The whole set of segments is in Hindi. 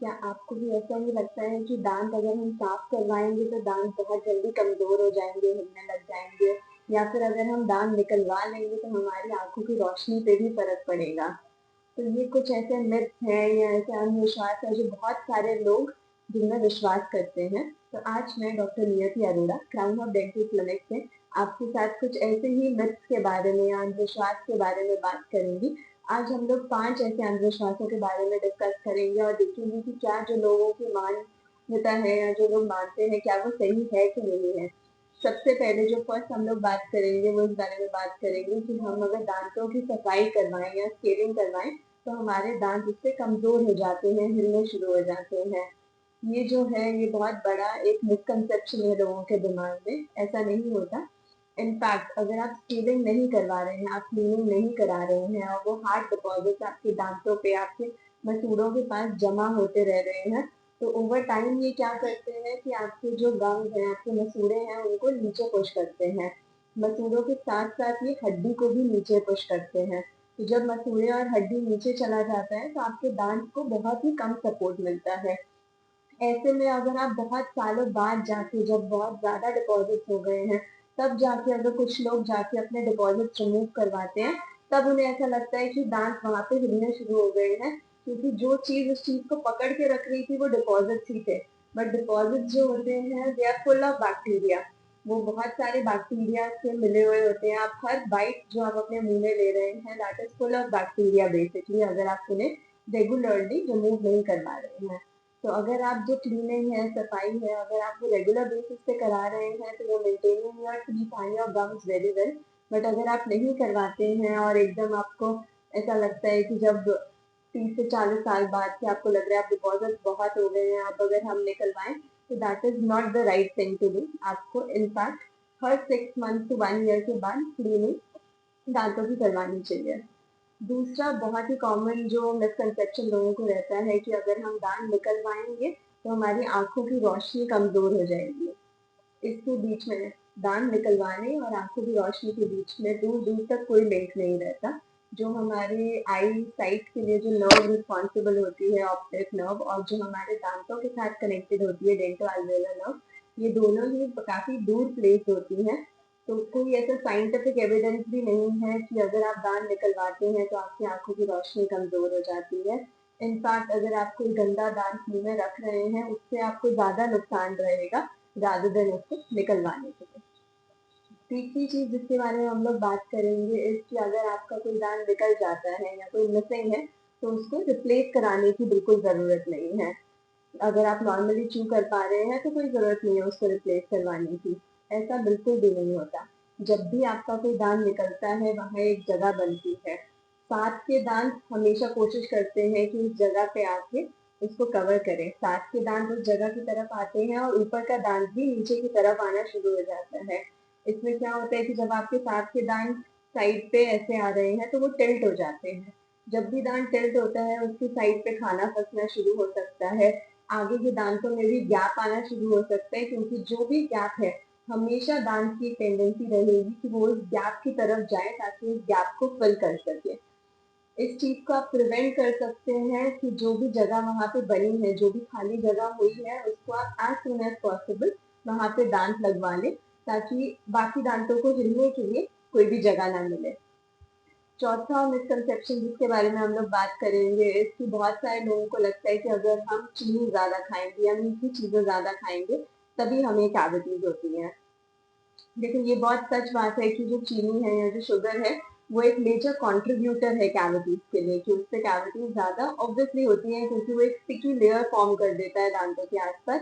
क्या आपको भी ऐसा ही लगता है कि दांत अगर हम साफ करवाएंगे तो दांत बहुत जल्दी कमजोर हो जाएंगे, हिलने लग जाएंगे, या फिर अगर हम दांत निकलवा लेंगे तो हमारी आंखों की रोशनी पे भी फर्क पड़ेगा? तो ये कुछ ऐसे मिथ्स हैं या ऐसे अंधविश्वास है जो बहुत सारे लोग जिनमें विश्वास करते हैं। तो आज मैं डॉक्टर नियति Arora crown of dental clinic से आपके साथ कुछ ऐसे ही मिथ्स के बारे में या अंधविश्वास के बारे में बात करूंगी। आज हम लोग 5 ऐसे अंधविश्वासों के बारे में डिस्कस करेंगे और देखेंगे कि क्या जो लोगों की मान्यता है या जो लोग मानते हैं क्या वो सही है कि नहीं है। सबसे पहले जो फर्स्ट हम लोग बात करेंगे वो इस बारे में बात करेंगे कि हम अगर दांतों की सफाई करवाएं या स्केलिंग करवाएं तो हमारे दांत उससे कमजोर हो जाते हैं, हिलने शुरू हो जाते हैं। ये जो है ये बहुत बड़ा एक मिसकंसेप्शन है लोगों के दिमाग में, ऐसा नहीं होता। इनफैक्ट अगर आप स्केलिंग नहीं करवा रहे हैं, आप क्लीनिंग नहीं करा रहे हैं और वो हार्ड डिपॉजिट आपके दांतों पे, आपके मसूड़ों के पास जमा होते रह रहे हैं, तो ओवर टाइम ये क्या करते हैं कि आपके जो गम्स हैं, आपके मसूड़े हैं, उनको नीचे पुश करते हैं। मसूड़ों के साथ साथ ये हड्डी को भी नीचे पुश करते हैं। तो जब मसूड़े और हड्डी नीचे चला जाता है तो आपके दांत को बहुत ही कम सपोर्ट मिलता है। ऐसे में अगर आप बहुत सालों बाद जाके, जब बहुत ज्यादा डिपॉजिट्स हो गए हैं, तब जाके अगर कुछ लोग जाके अपने डिपॉजिट्स रिमूव करवाते हैं, तब उन्हें ऐसा लगता है कि दांत वहां पे हिलने शुरू हो गए हैं, क्योंकि जो चीज उस चीज को पकड़ के रख रही थी वो डिपॉजिट्स ही थे। बट डिपॉजिट्स जो होते हैं they are full of bacteria. वो बहुत सारे बैक्टीरिया से मिले हुए होते हैं। आप हर बाइट जो आप अपने मुंह में ले रहे हैं that is full of bacteria basically, अगर आप उन्हें रेगुलरली रिमूव नहीं करवा रहे हैं। तो अगर आप जो क्लीनिंग है, सफाई है, अगर आप वो रेगुलर बेसिस पे करा रहे हैं तो वो maintaining your teeth and your gums very well. But अगर आप नहीं करवाते हैं और एकदम आपको ऐसा लगता है कि जब 30 से 40 साल बाद कि आपको लग रहा है आप डिपॉजिट बहुत हो गए हैं, अब अगर हम निकलवाएं, तो that is not the right thing to do. आपको इनफैक्ट हर 6 मंथ से 1 ईयर के बाद क्लीनिंग दांतों की करवानी चाहिए। दूसरा बहुत ही कॉमन जो मिसकंसेप्शन लोगों को रहता है कि अगर हम दांत निकलवाएंगे तो हमारी आंखों की रोशनी कमजोर हो जाएगी। इसके बीच में, दांत निकलवाने और आंखों की रोशनी के बीच में दूर दूर तक कोई लिंक नहीं रहता। जो हमारे आई साइट के लिए जो नर्व रिस्पॉन्सिबल होती है, ऑप्टिक नर्व, और जो हमारे दांतों के साथ कनेक्टेड होती है, डेंटल अल्वेओलर नर्व, ये दोनों ही काफी दूर प्लेस होती हैं। तो कोई ऐसा साइंटिफिक एविडेंस भी नहीं है कि अगर आप दांत निकलवाते हैं तो आपकी आंखों की रोशनी कमजोर हो जाती है। इनफैक्ट अगर आप कोई गंदा दांत मुंह में रख रहे हैं उससे आपको ज्यादा नुकसान रहेगा rather देन उसको निकलवाने के लिए। तीसरी चीज जिसके बारे में हम लोग बात करेंगे इस कि अगर आपका कोई दांत निकल जाता है या कोई मिसिंग है तो उसको रिप्लेस कराने की बिल्कुल जरूरत नहीं है। अगर आप नॉर्मली च्यू कर पा रहे हैं तो कोई जरूरत नहीं है उसको रिप्लेस करवाने की। ऐसा बिल्कुल भी नहीं होता। जब भी आपका कोई दांत निकलता है वहां एक जगह बनती है। साथ के दांत हमेशा कोशिश करते हैं कि उस जगह पे आके उसको कवर करें। साथ के दांत उस जगह की तरफ आते हैं और ऊपर का दांत भी नीचे की तरफ आना शुरू हो जाता है। इसमें क्या होता है कि जब आपके साथ के दांत साइड पे ऐसे आ रहे हैं तो वो टिल्ट हो जाते हैं। जब भी दांत टिल्ट होता है उसकी साइड पे खाना फंसना शुरू हो सकता है। आगे के दांतों में भी गैप आना शुरू हो सकता है, क्योंकि जो भी गैप है हमेशा दांत की टेंडेंसी रहेगी कि वो उस गैप की तरफ जाए ताकि उस गैप को फिल कर सके। इस चीज को आप प्रिवेंट कर सकते हैं कि जो भी जगह वहां पे बनी है, जो भी खाली जगह हुई है, उसको आप एज सुन एज पॉसिबल वहां पे दांत लगवा लें, ताकि बाकी दांतों को हिलने के लिए कोई भी जगह ना मिले। चौथा मिसकंसेप्शन जिसके बारे में हम लोग बात करेंगे इसकी, बहुत सारे लोगों को लगता है कि अगर हम चीनी ज्यादा खाएंगे या मीठी चीजें ज्यादा खाएंगे तभी हमें कैविटीज होती हैं। लेकिन ये बहुत सच बात है कि जो चीनी है या जो शुगर है वो एक मेजर कंट्रीब्यूटर है कैविटीज के लिए, कि उससे कैविटीज ज्यादा ऑब्वियसली होती हैं, क्योंकि वो एक स्टिकी लेयर फॉर्म कर देता है दांतों के आसपास,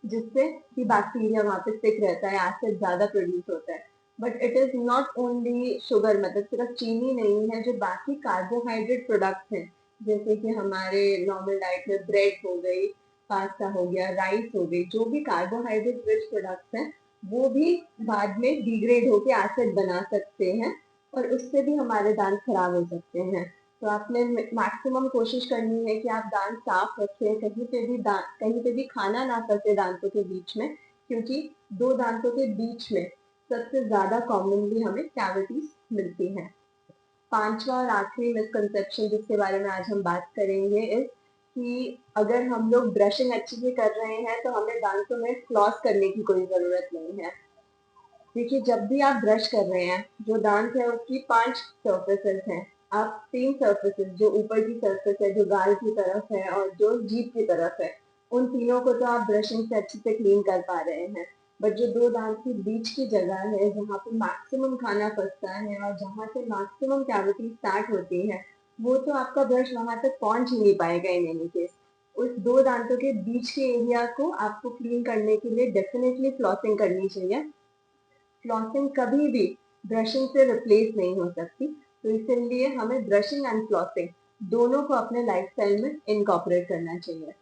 जिससे कि बैक्टीरिया वहां पे स्टिक रहता है, एसिड ज्यादा प्रोड्यूस होता है। But it is not only sugar, मतलब सिर्फ चीनी नहीं है, जो बाकी कार्बोहाइड्रेट प्रोडक्ट्स हैं, जैसे कि हमारे नॉर्मल डाइट में ब्रेड हो गई, पास्ता हो गया, राइस हो गई, जो भी कार्बोहाइड्रेट रिच प्रोडक्ट्स हैं वो भी बाद में डिग्रेड होके एसिड बना सकते हैं और उससे भी हमारे दांत खराब हो सकते हैं। तो आपने मैक्सिमम कोशिश करनी है कि आप दांत साफ रखें, कहीं पे भी खाना ना फंसे दांतों के बीच में, क्योंकि दो दांतों के बीच में सबसे ज्यादा कॉमनली हमें कैविटीज मिलती हैं। पांचवा और आखिरी मिसकंसेप्शन जिसके बारे में आज हम बात करेंगे इस कि अगर हम लोग ब्रशिंग अच्छे से कर रहे हैं तो हमें दांतों में फ्लॉस करने की कोई जरूरत नहीं है। देखिए, जब भी आप ब्रश कर रहे हैं, जो दांत है उसकी 5 सर्फेसेस हैं। आप 3 सर्फेसेस, जो ऊपर की सर्फेस है, जो गाल की तरफ है और जो जीभ की तरफ है, उन तीनों को तो आप ब्रशिंग से अच्छे से क्लीन कर पा रहे हैं। बट जो 2 दांत के बीच की जगह है, जहाँ पे मैक्सिमम खाना फंसता है और जहाँ से मैक्सिमम कैविटी स्टार्ट होती है, वो तो आपका ब्रश वहां तक पहुंच ही नहीं पाएगा इन एनी केस। उस 2 दांतों के बीच के एरिया को आपको क्लीन करने के लिए डेफिनेटली फ्लॉसिंग करनी चाहिए। फ्लॉसिंग कभी भी ब्रशिंग से रिप्लेस नहीं हो सकती, तो इसीलिए हमें ब्रशिंग एंड फ्लॉसिंग दोनों को अपने लाइफस्टाइल में इनकॉर्पोरेट करना चाहिए।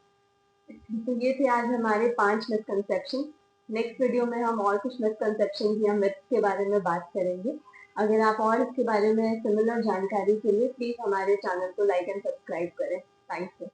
तो ये थे आज हमारे 5 मिसकंसेप्शन। नेक्स्ट वीडियो में हम और कुछ मिसकंसेप्शन या मिथ्स के बारे में बात करेंगे। अगर आप और इसके बारे में सिमिलर जानकारी के लिए प्लीज हमारे चैनल को लाइक एंड सब्सक्राइब करें। Thank you.